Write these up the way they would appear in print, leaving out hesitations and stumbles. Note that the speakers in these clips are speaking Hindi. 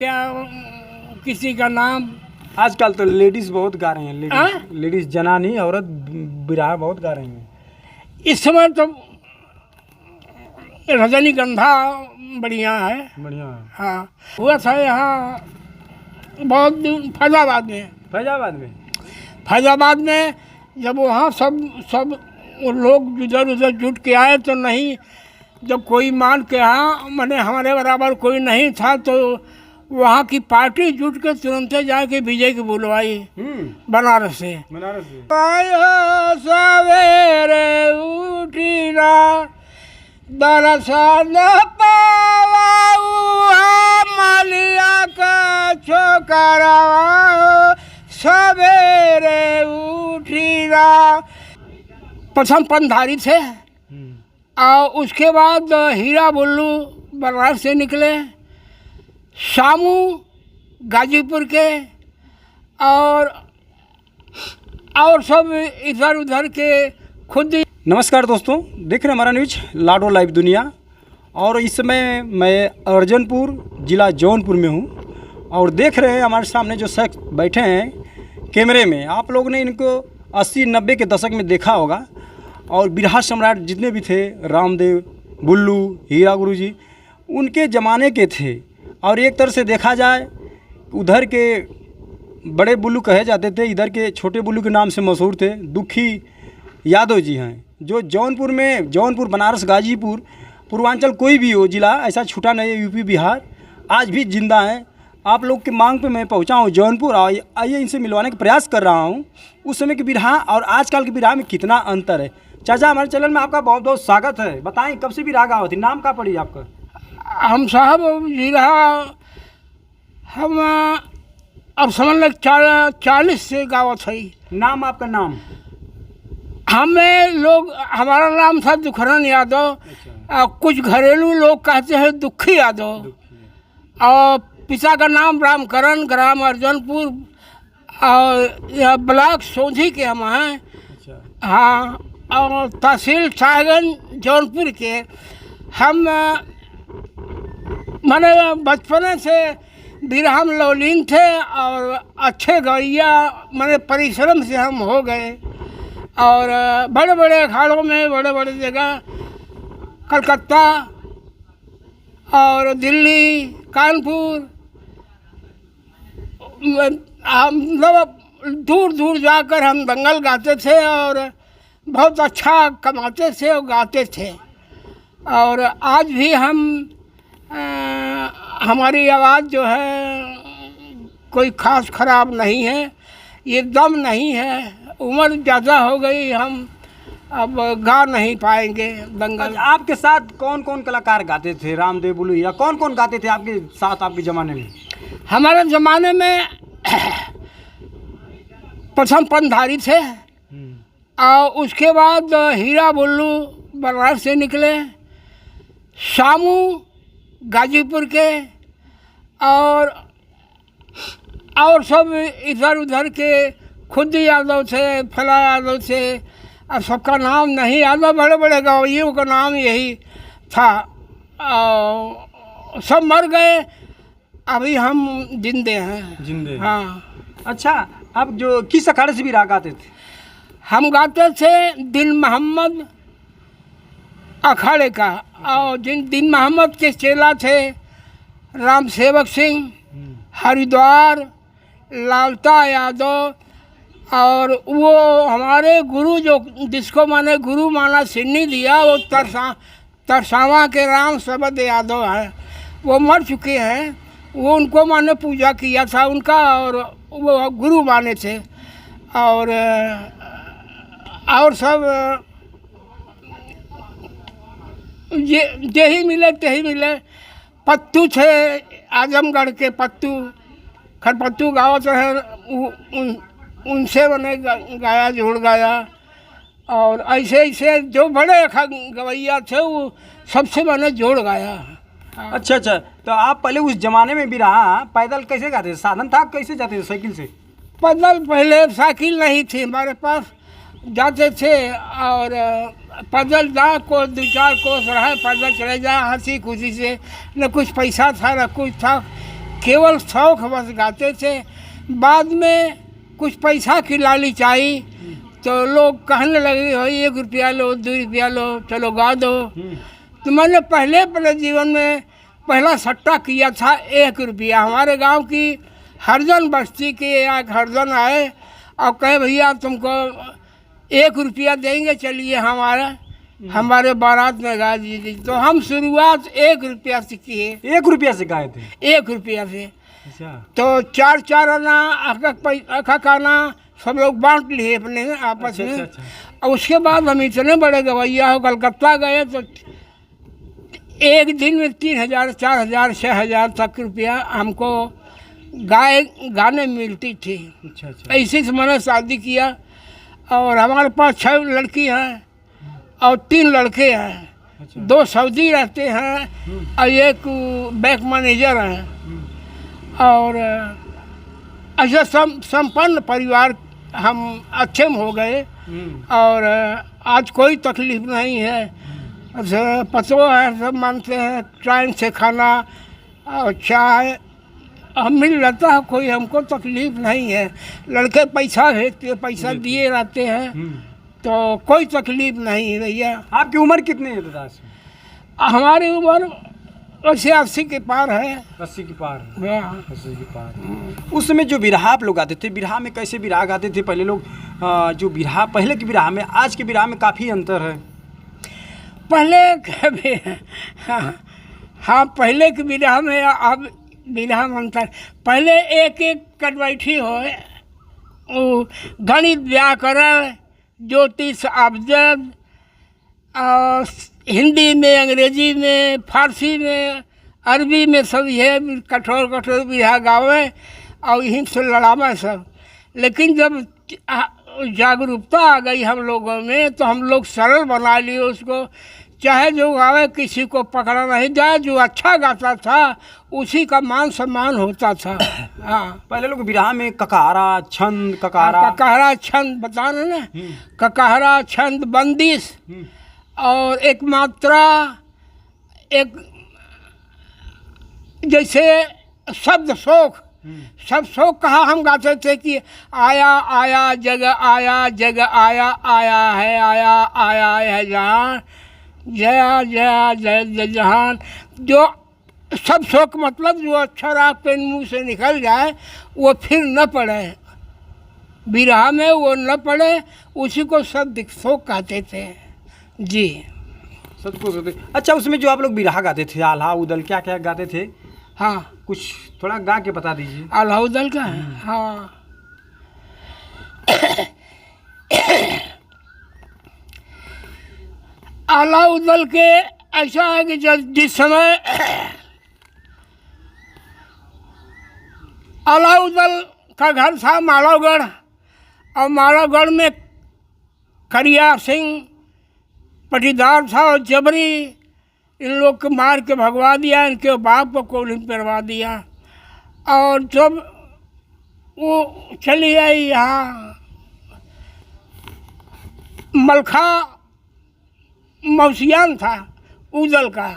क्या किसी का नाम। आजकल तो लेडीज बहुत गा रहे हैं। लेडीज जनानी औरत बिरहा बहुत गा रही हैं। इस समय तो रजनीगंधा बढ़िया है। बढ़िया है। हाँ, हुआ था यहाँ बहुत दिन फैजाबाद में। फैजाबाद में जब वहाँ सब वो लोग इधर उधर जुट के आए तो नहीं, जब कोई मान के यहाँ मैंने हमारे बराबर कोई नहीं था तो वहाँ की पार्टी जुट के तुरंत जाके विजय की बुलवाई बनारस से। सवेरे उठी ना दरसन पावा मालिया का छोकरा सवेरे उठी ना। प्रथम पंधारी थे और उसके बाद हीरा बुल्लू बनारस से निकले, शामू गाजीपुर के और सब इधर उधर के खुद। नमस्कार दोस्तों, देख रहे हैं हमारा न्यूज लाडो लाइव दुनिया। और इस समय मैं अर्जनपुर ज़िला जौनपुर में हूँ और देख रहे हैं हमारे सामने जो शख्स बैठे हैं कैमरे में। आप लोगों ने इनको 80-90 के दशक में देखा होगा और बिरहा सम्राट जितने भी थे, रामदेव, बुल्लू, हीरा गुरुजी, उनके ज़माने के थे। और एक तरह से देखा जाए उधर के बड़े बुल्लू कहे जाते थे, इधर के छोटे बुल्लू के नाम से मशहूर थे। दुखी यादव जी हैं जो जौनपुर में, जौनपुर, बनारस, गाजीपुर, पूर्वांचल कोई भी हो जिला ऐसा छूटा नहीं है, यूपी बिहार आज भी जिंदा है। आप लोग के मांग पे मैं पहुंचा हूं जौनपुर। आइए इनसे मिलवाने का प्रयास कर रहा हूं। उस समय के बिरहा और आजकल के बिरहा में कितना अंतर है। चाचा, हमारे चैनल में आपका बहुत बहुत स्वागत है। बताएं कब से बिरहा गावत थी, नाम क्या पड़ी आपका? हम साहब बिरहा हम अब समझ लग 40 से गावत है। नाम आपका नाम? हमें लोग, हमारा नाम था दुखरन यादव। अच्छा। कुछ घरेलू लोग कहते हैं दुखी यादव। और पिता का नाम रामकरण, ग्राम अर्जनपुर और ब्लॉक सोंधी के हम हैं। अच्छा। हाँ, और तहसील शाहगंज जौनपुर के हम। मैंने बचपन से बिरहा में लौलीन थे और अच्छे गवैया मैंने परिश्रम से हम हो गए। और बड़े बड़े अखाड़ों में, बड़े बड़े जगह, कलकत्ता और दिल्ली, कानपुर, मतलब दूर दूर जाकर हम दंगल गाते थे और बहुत अच्छा कमाते थे और गाते थे। और आज भी हम हमारी आवाज़ जो है कोई ख़ास ख़राब नहीं है, ये दम नहीं है। उम्र ज़्यादा हो गई, हम अब गा नहीं पाएंगे दंगल। आपके साथ कौन कौन कलाकार गाते थे? रामदेव, बुल्लू, या कौन कौन गाते थे आपके साथ आपके ज़माने में? हमारे ज़माने में प्रथम पंधारी थे और उसके बाद हीरा बुल्लू बनारस से निकले, शामू गाजीपुर के और सब इधर उधर के खुद यादव थे, फला यादव थे। अब सबका नाम नहीं याद, बड़े बड़े गवैयों का नाम यही था और सब मर गए। अभी हम जिंदे हैं। जिंदे? हाँ। अच्छा, आप जो किस अखाड़े से बिरहा गाते थे? हम गाते थे दिन मोहम्मद अखाड़े का। और दिन मोहम्मद के चेला थे राम सेवक सिंह, हरिद्वार, लालता यादव। और वो हमारे गुरु जो जिसको मैंने गुरु माना सिन्नी दिया, वो तरसावा के राम सबद यादव हैं। वो मर चुके हैं। वो उनको मैंने पूजा किया था उनका और वो गुरु माने थे। और सब जे ही मिले ते मिले। पत्तू थे आजमगढ़ के, पत्तू खरपत्तू गावत रहे, उनसे मैंने गाया, जोड़ गाया। और ऐसे ऐसे जो बड़े गवैया थे वो सबसे मैंने जोड़ गाया। अच्छा अच्छा, तो आप पहले उस जमाने में बिरहा पैदल कैसे गाते थे? साधन था, कैसे जाते थे? साइकिल से? पैदल पहले साइकिल नहीं थी हमारे पास, जाते थे और पैदल जा को 2-4 कोस रहा पैदल चले जा, हंसी खुशी से। न कुछ पैसा था न कुछ था, केवल शौक बस गाते थे। बाद में कुछ पैसा की लालच आई तो लोग कहने लगे भाई 1 रुपया लो, 2 रुपया लो, चलो गा दो। तो मैंने पहले अपने जीवन में पहला सट्टा किया था 1 रुपया। हमारे गांव की हरजन बस्ती के एक हरजन आए और कहे भैया तुमको 1 रुपया देंगे, चलिए हमारे बारात में गा दीजिए। तो हम शुरुआत 1 रुपया से किए। 1 रुपया से गाए थे? 1 रुपया से। अच्छा। तो 4 आना एक आना सब लोग बांट लिए अपने आपस में। अच्छा। और उसके बाद हम इतने बड़े गवैया हो कलकत्ता गए तो एक दिन में 3,000, 4,000, 6,000 तक रुपया हमको गाने मिलती थी। अच्छा। ऐसे से मैंने शादी किया और हमारे पास 6 लड़की हैं और 3 लड़के हैं। अच्छा। 2 सऊदी रहते हैं और एक बैंक मैनेजर हैं। और ऐसा संपन्न परिवार हम अच्छे में हो गए और आज कोई तकलीफ नहीं है। पतो है, सब मानते हैं, टाइम से खाना और चाय हम मिल जाता है, कोई हमको तकलीफ नहीं है। लड़के पैसा भेजते, पैसा दिए रहते हैं, तो कोई तकलीफ नहीं है भैया। आपकी उम्र कितनी है दादा? हमारी उम्र वैसे 80 के पार है। 80 के पार? 80 के पार। उस उस समय जो बिरहा आप लोग गाते थे, बिरहा में कैसे बिरहा गाते थे पहले लोग? जो बिरहा पहले के बिरहा में आज के बिरहा में काफ़ी अंतर है। पहले के हाँ, पहले के बिरहा में अब बिरहा में अंतर। पहले एक कटवैठी हो, गणित, व्याकरण, ज्योतिष, अब्जद, और हिंदी में, अंग्रेजी में, फारसी में, अरबी में सब ये कठोर बिरहा गावे और यहीं से लड़ावे सब। लेकिन जब जागरूकता आ गई हम लोगों में तो हम लोग सरल बना लिए उसको। चाहे जो गावे किसी को पकड़ा नहीं जाए, जो अच्छा गाता था उसी का मान सम्मान होता था। हाँ, पहले लोग बिरहा में ककारा, छंद, ककारा छंद बता रहे ना, ककारा, छंद, बंदिश और एक मात्रा, एक जैसे शब्द शोक, सब शोक कहा हम गाते थे कि आया आया जग आया, जग आया आया है जहान, जया जया जय जय जहान। जो सब शोक मतलब जो अक्षर आपके मुँह से निकल जाए वो फिर न पड़े, बिरहा में वो न पड़े, उसी को शब्द शोक कहते थे जी। अच्छा, उसमें जो आप लोग बिरहा गाते थे, आल्हा उदल, क्या क्या गाते थे? हाँ, कुछ थोड़ा गा के बता दीजिए। आल्हा उदल का? हाँ, आल्हा उदल के ऐसा है कि जिस समय आल्हा उदल का घर था मालवगढ़, और मालवगढ़ में करिया सिंह पटीदार था और जबरी इन लोग को मार के भगवा दिया, इनके बाप को कोलिन परवा दिया। और जब वो चली आई यहाँ मलखा मौसियान था उदल का,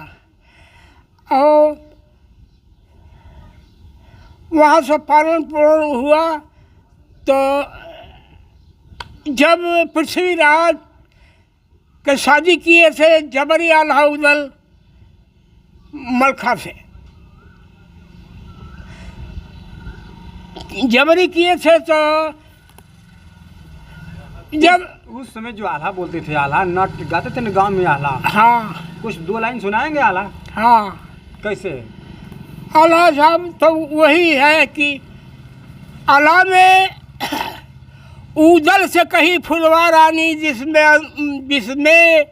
और वहाँ से पालन पोषण हुआ। तो जब पृथ्वीराज के शादी किए थे जबरी आल्हा उदल मलखा से, जबरी किए थे। तो जब उस समय जो आल्हा बोलते थे, आल्हा नाट गाते थे ना गाँव में, आल्हा। हाँ, कुछ 2 लाइन सुनाएंगे आल्हा? हाँ, कैसे? आल्हा साहब तो वही है कि आल्हा में उदल से कहीं फुलवा रानी, जिसमें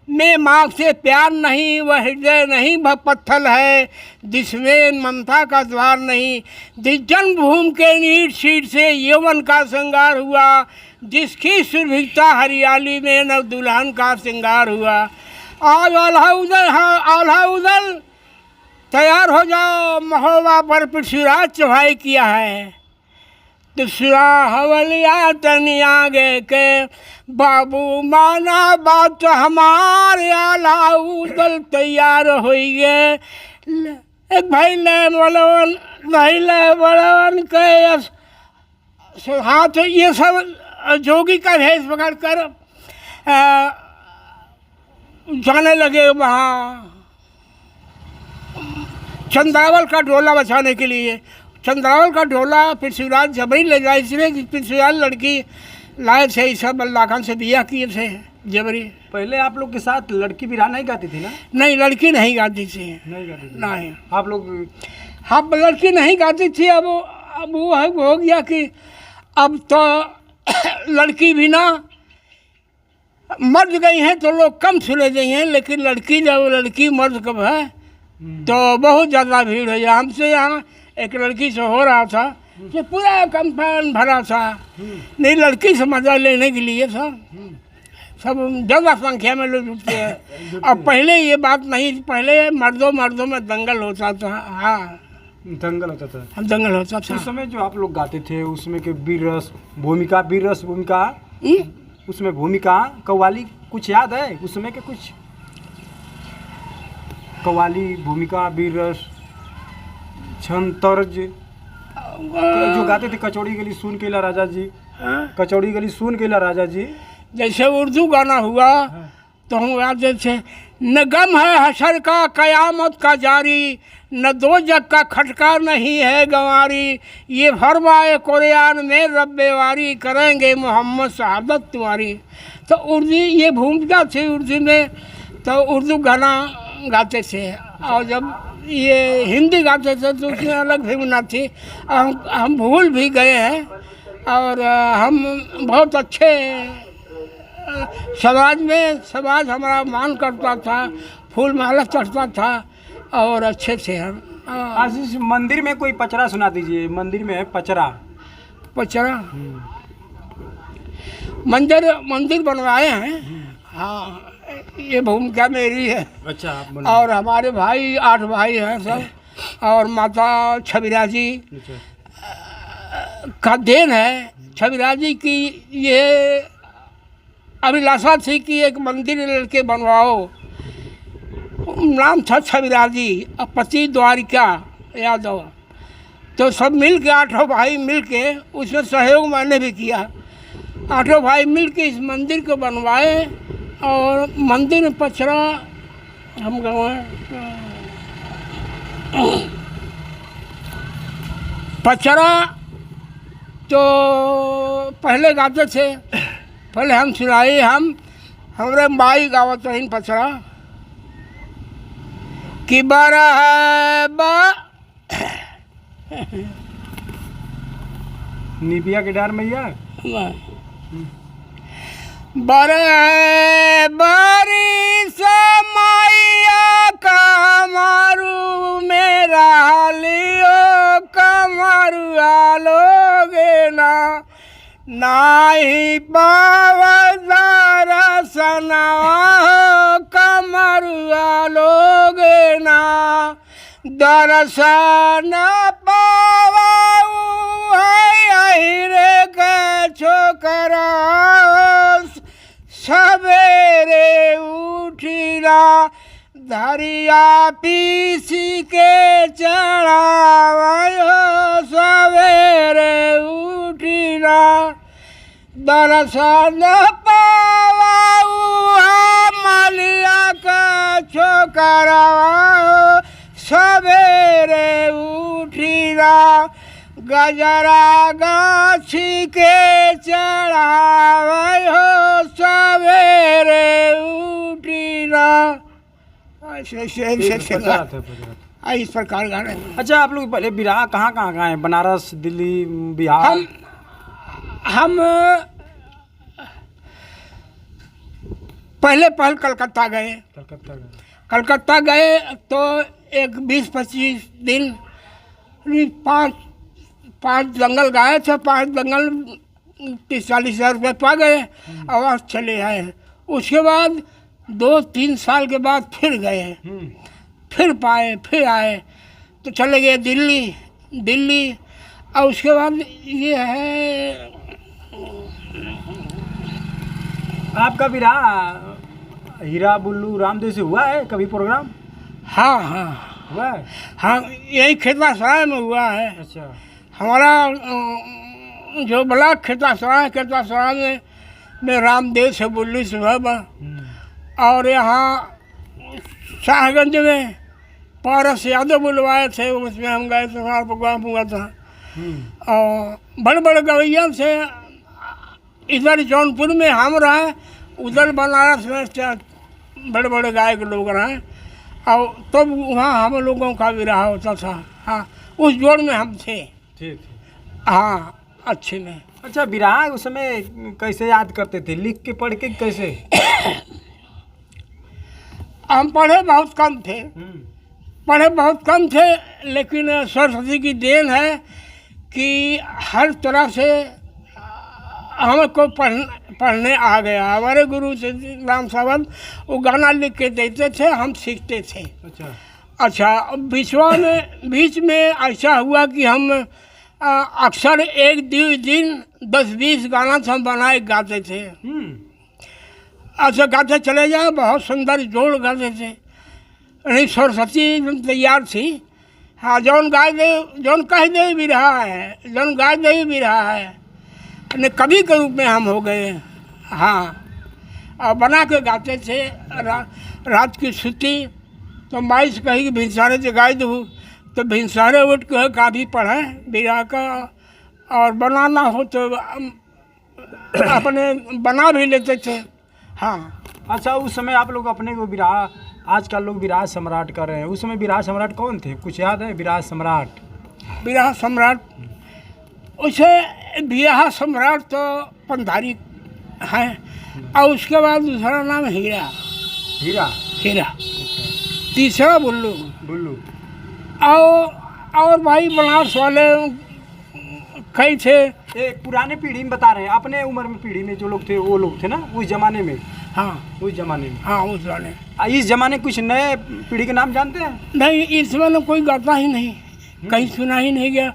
में माँ से प्यार नहीं, वह हृदय नहीं वह पत्थर है, जिसमें ममता का द्वार नहीं। जिस जन्मभूमि के नीड सीट से यौवन का श्रृंगार हुआ, जिसकी सुरभिता हरियाली में नव दुल्हन का श्रृंगार हुआ। आज आल्हा उदल, हाँ आल्हा उदल तैयार हो जाओ, महोबा पर पृथ्वीराज चढ़ाई किया है। दूसरा हवलिया तनी आगे के बाबू माना बात हमारे, आल्हा उदल तैयार होइए, एक भाई बड़वन के हाथ ये सब जोगी का भेष पकड़ कर जाने लगे वहाँ चंद्रावल का ढोला बचाने के लिए। चंद्रावल का ढोला पृथ्वीराज जबरी ले जाए, इसलिए कि पृथ्वीराज लड़की लाए थे, इस सब अल्लाह खान से बिया किए थे जबरी। पहले आप लोग के साथ लड़की बिरहा नहीं गाती थी ना? नहीं, लड़की नहीं गाती थी। नहीं गाती थी? नहीं, आप लोग? हाँ, लड़की नहीं गाती थी। अब वो हो गया कि अब तो लड़की भी ना मर्द गई हैं तो लोग कम सुने गई हैं, लेकिन लड़की जब लड़की मर्द कब है तो बहुत ज़्यादा भीड़ है। हमसे यहाँ एक लड़की से हो रहा था कि पूरा कंपाउंड भरा था, नहीं लड़की से मजा लेने के लिए सब ज़्यादा संख्या में लोग जुटते हैं। अब पहले ये बात नहीं, पहले मर्दों में दंगल होता था। हाँ, दंगल होता था। दंगल होता था। उस समय जो आप लोग गाते थे उसमें के वीर रस भूमिका उसमें भूमिका कव्वाली कुछ याद है उसमें के? कुछ कव्वाली भूमिका वीर रस छंद तर्ज जो गाते थे? कचौड़ी गली सुन के ला राजा जी, कचौड़ी गली सुन के ला राजा जी। जैसे उर्दू गाना हुआ तो हम गाते थे, न गम है हशर का कयामत का जारी, न दो जग का खटका नहीं है गंवारी, ये फरमाए कुरान में रब्बे वारी, करेंगे मोहम्मद शहादत तुम्हारी। तो उर्दू ये भूमिका थी उर्दू में, तो उर्दू गाना गाते थे। और जब ये हिंदी गाते थे तो उसमें अलग भूमिका थी। हम भूल भी गए हैं और हम बहुत अच्छे समाज हमारा मान करता था, फूल माला चढ़ता था और अच्छे थे हम। आज इस मंदिर में कोई पचरा सुना दीजिए। मंदिर में है पचरा। मंदिर बनवाए हैं। हाँ, ये भूमिका मेरी है। अच्छा, आप और हमारे भाई 8 भाई हैं सब, और माता छविराजी का देन है। छविराजी की ये अभिलाषा थी कि एक मंदिर लड़के बनवाओ। नाम था छविराजी, पति द्वारिका यादव। तो सब मिल के 8 भाई मिल के, उसमें सहयोग मैंने भी किया। 8 भाई मिल के इस मंदिर को बनवाए और मंदिर में पचरा हम गवाए। पचरा तो पहले गाते थे, पहले हम सुनाए। हमरे माई गावत रही पचरा कि निबिया के डार मैया बारी समैया कमारू मेरा लियो कमारू आलोगे ना, नाही पावदार सनावा कमारू आलोगे ना, दर्शन पावाऊ है रे के छोकरा, सवेरे उठिला धरिया पीसी के चढ़ावायो, सवेरे उठिला दर्शन पावाऊ मलिया का छोकरा, सवेरे उठिला गजरा गाछी के चढ़ावे हो, सवेरे उठिला। इस प्रकार गाने। अच्छा, आप लोग पहले बिरहा कहाँ गाए? बनारस, दिल्ली, बिहार? हम पहले कलकत्ता गए। कलकत्ता गए तो एक 20-25 दिन 5 जंगल गाए थे। 5 जंगल 30-40 हज़ार रुपये पा गए और वहाँ चले आए। उसके बाद 2-3 साल के बाद फिर गए, फिर पाए, फिर आए तो चले गए दिल्ली। और उसके बाद ये है आपका बिरहा हीरा बुल्लू रामदेव से हुआ है कभी प्रोग्राम? हाँ, हुआ है? हाँ, यही खेतासराय में हुआ है। अच्छा। हमारा जो ब्लॉक खेतासराय में रामदेव से बुल्ली सुबह और यहाँ शाहगंज में पारस यादव बुलवाए थे, उसमें हम गए थे, हमारा प्रोग्राम हुआ था। और बड़े बड़े गवैया से इधर जौनपुर में हम रहे, उधर बनारस में बड़े बड़े गायक लोग रहे, और तब वहाँ हम लोगों का विरह होता था। हाँ, उस जोड़ में हम थे। ठीक। हाँ, अच्छे में। अच्छा, विरह उस समय कैसे याद करते थे, लिख के पढ़ के कैसे? हम पढ़े बहुत कम थे, लेकिन सरस्वती की देन है कि हर तरह से हमको पढ़ने आ गया। हमारे गुरु से राम सावंत वो गाना लिख के देते थे, हम सीखते थे। अच्छा, बीच में ऐसा हुआ कि हम अक्सर एक दिन 10-20 गाना हम बनाए गाते थे। अच्छा, गाते चले जाए, बहुत सुंदर जोड़ गाते थे। नहीं, सरस्वती तैयार थी। हाँ, जौन गाय दे, जौन कह दे भी रहा है, जौन गाय दे भी रहा है, ने कवि के रूप में हम हो गए। हाँ, और बना के गाते थे। रात की छुट्टी तो माई से कही कि भिनसारे से गाय दूँ, तो भिनसारे उठ के काफ़ी पढ़े बिरहा का, और बनाना हो तो अपने बना भी लेते थे। हाँ। अच्छा, उस समय आप लोग अपने को विरहा, आजकल लोग विरहा सम्राट कर रहे हैं, उस समय विरहा सम्राट कौन थे, कुछ याद है? विरहा सम्राट उसे विरहा सम्राट तो पंधारी है, और उसके बाद दूसरा नाम हीरा, तीसरा बुल्लू। और भाई बनारस वाले कई थे। एक पुराने पीढ़ी में बता रहे हैं, अपने उम्र में पीढ़ी में जो लोग थे, वो लोग थे ना उस जमाने में? हाँ, उस जमाने में। हाँ, उस जमाने। इस जमाने कुछ नए पीढ़ी के नाम जानते हैं? नहीं, इस जमाने कोई गाता ही नहीं, कहीं सुना ही नहीं गया।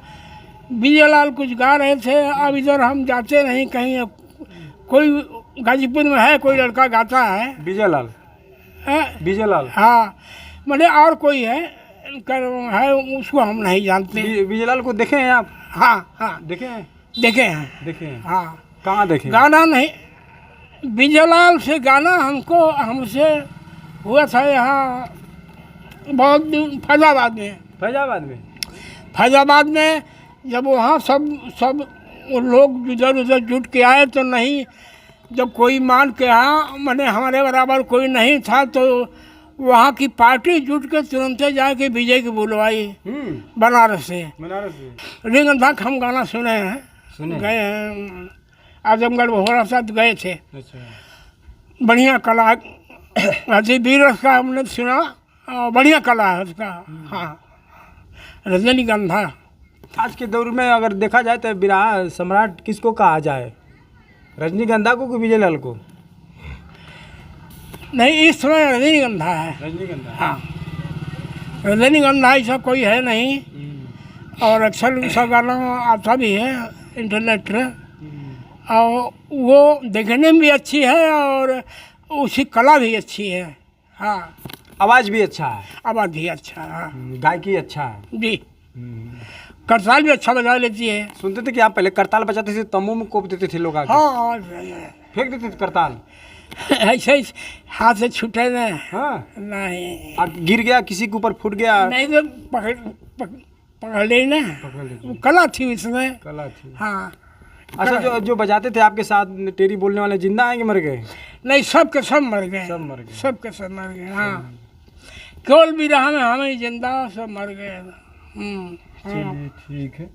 विजयलाल कुछ गा रहे थे, अब इधर हम जाते नहीं कहीं। कोई गाजीपुर में है, कोई लड़का गाता है, विजयलाल। हाँ, मतलब और कोई है उसको हम नहीं जानते। विजयलाल को देखे हैं आप? हाँ, देखे हैं। हाँ, कहाँ देखे? गाना नहीं, विजयलाल से गाना हमसे हुआ था यहाँ बहुत दूर, फैजाबाद में। जब वहाँ सब लोग इधर उधर जुट के आए तो नहीं, जब कोई मान के यहाँ मैंने हमारे बराबर कोई नहीं था, तो वहाँ की पार्टी जुट के तुरंत जाके विजय की बुलवाई बनारस से। रिंगनधाक हम गाना सुने हैं, गए हैं आजमगढ़ भोरा साथ गए थे। बढ़िया कला है, वीरस का हमने सुना, बढ़िया कला है उसका। हाँ, रजनीगंधा। आज के दौर में अगर देखा जाए तो विरहा सम्राट किसको कहा जाए, रजनीगंधा को कि विजयलाल को? नहीं, इस समय रजनीगंधा है। हाँ, रजनीगंधा ऐसा कोई है नहीं, और अक्सर उसका गाना आता भी है इंटरनेट पर, और वो देखने में भी अच्छी है और उसकी कला भी अच्छी है। हाँ, आवाज़ भी अच्छा है। हाँ, गायकी अच्छा है जी। करताल भी अच्छा बजा लेती है। सुनते थे कि आप पहले करताल बजाते थे, तम्बू में कोप देते थे लोग आके? हाँ, फेंक देते थे करताल? ऐसे हाथ से छूटे ना। हाँ, नहीं, और गिर गया, किसी के ऊपर फूट गया? नहीं, तो पकड़ ले ना, कला थी इसमें। हाँ। अच्छा, जो बजाते थे आपके साथ टेरी बोलने वाले, जिंदा हैं कि मर गए? नहीं, सब के सब मर गए। हाँ, केवल विरहा में हमें जिंदा, सब मर गए। चलिए, ठीक है।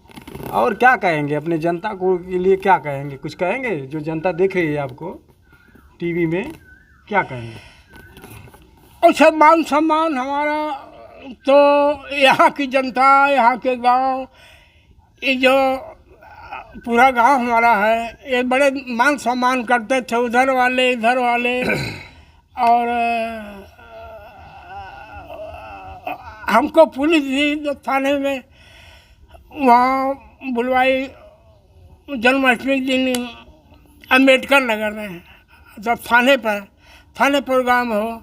और क्या कहेंगे अपने जनता को के लिए, क्या कहेंगे, कुछ कहेंगे? जो जनता देख रही है आपको टीवी में, क्या कहेंगे? अच्छा, मान सम्मान हमारा तो यहाँ की जनता, यहाँ के गांव, ये जो पूरा गांव हमारा है, ये बड़े मान सम्मान करते थे, उधर वाले इधर वाले। और हमको पुलिस भी थाने में वहाँ बुलवाई जन्माष्टमी के दिन अम्बेडकर नगर में, जब थाने पर प्रोग्राम हो,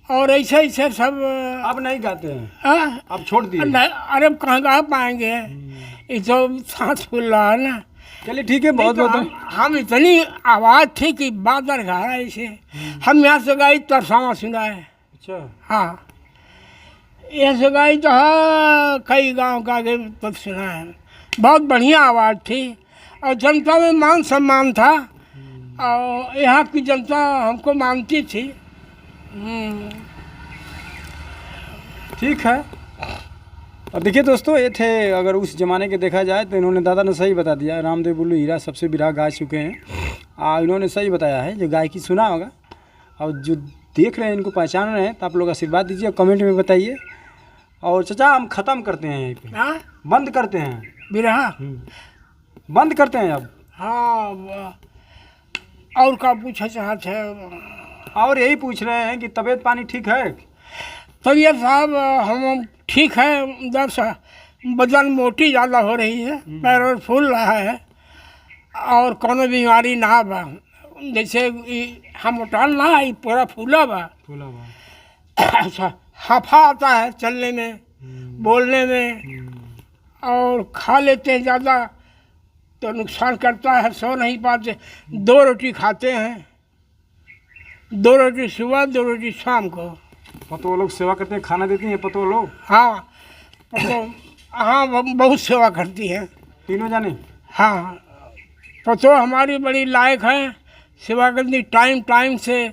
और ऐसे ऐसे सब आप नहीं गाते हैं, हाँ? आप छोड़ दिए? नहीं, अरे कहाँ गा पाएंगे, ये तो सांस फूल रहा है ना। चलिए ठीक है, बहुत तो बहुत हम इतनी आवाज़ थी कि बादल घा रहा है इसे। हम यहाँ से गाई तरसावा सुना है। अच्छा, हाँ, यहाँ से गाई तो हाँ कई गांव का के तब सुना है। बहुत बढ़िया आवाज़ थी और जनता में मान सम्मान था और यहाँ की जनता हमको मानती थी। ठीक है। और देखिए दोस्तों, ये थे, अगर उस ज़माने के देखा जाए तो इन्होंने, दादा ने सही बता दिया, रामदेव बुल्लू हीरा सबसे बिरहा गा चुके हैं। इन्होंने सही बताया है, जो गायकी सुना होगा और जो देख रहे हैं इनको पहचान रहे हैं, तो आप लोग आशीर्वाद दीजिए, कमेंट में बताइए। और चाचा हम ख़त्म करते हैं यहीं पे, हाँ, बंद करते हैं, बिरहा बंद करते हैं अब। हाँ, और का पूछा चाहते हैं? और यही पूछ रहे हैं कि तबीयत पानी ठीक है? तबीयत साहब हम ठीक है, दस बदन मोटी ज़्यादा हो रही है, पैर और फूल रहा है और कोनो बीमारी ना बा। जैसे हम मोटाल ना है, पूरा फूला बा। अच्छा, हाफा आता है चलने में, बोलने में, और खा लेते हैं ज़्यादा तो नुकसान करता है, सो नहीं पाते। 2 रोटी खाते हैं, 2 रोटी सुबह, 2 रोटी शाम को। पतो लोग सेवा करते हैं, खाना देती हैं पतो लोग? हाँ, पतो, हाँ बहुत सेवा करती है तीनों जाने। हाँ, पतो हमारी बड़ी लायक है, सेवा करती टाइम टाइम से।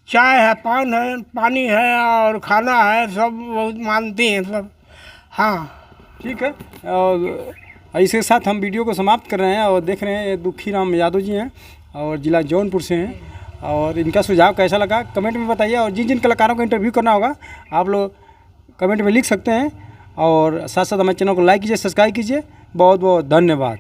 चाय है, पान है, पानी है और खाना है, सब बहुत मानती हैं सब। हाँ ठीक है। और इसके साथ हम वीडियो को समाप्त कर रहे हैं। और देख रहे हैं दुखी राम यादव जी हैं और ज़िला जौनपुर से हैं। और इनका सुझाव कैसा लगा कमेंट में बताइए। और जिन जिन कलाकारों को इंटरव्यू करना होगा आप लोग कमेंट में लिख सकते हैं। और साथ साथ हमारे चैनल को लाइक कीजिए, सब्सक्राइब कीजिए। बहुत बहुत धन्यवाद।